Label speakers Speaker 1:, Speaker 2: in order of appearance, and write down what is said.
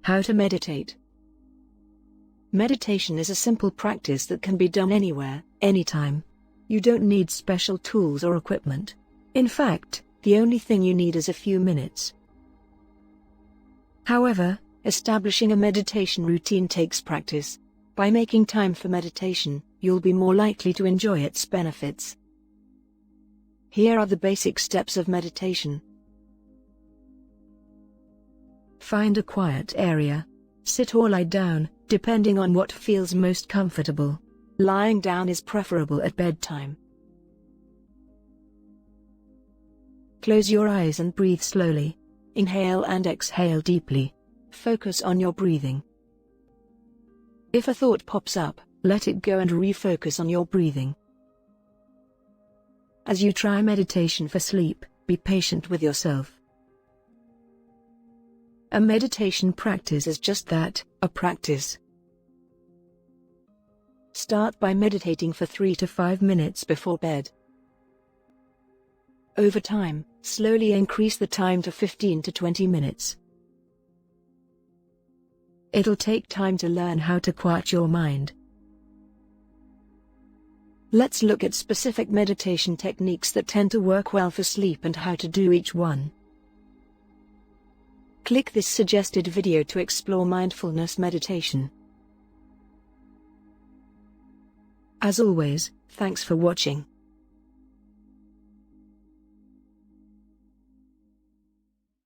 Speaker 1: How to meditate. Meditation is a simple practice that can be done anywhere, anytime. You don't need special tools or equipment. In fact, the only thing you need is a few minutes. However, establishing a meditation routine takes practice. By making time for meditation, you'll be more likely to enjoy its benefits. Here are the basic steps of meditation. Find a quiet area. Sit or lie down, depending on what feels most comfortable. Lying down is preferable at bedtime. Close your eyes and breathe slowly. Inhale and exhale deeply. Focus on your breathing. If a thought pops up, let it go and refocus on your breathing. As you try meditation for sleep, be patient with yourself. A meditation practice is just that, a practice. Start by meditating for 3 to 5 minutes before bed. Over time, slowly increase the time to 15 to 20 minutes. It'll take time to learn how to quiet your mind. Let's look at specific meditation techniques that tend to work well for sleep and how to do each one. Click this suggested video to explore mindfulness meditation. As always, thanks for watching.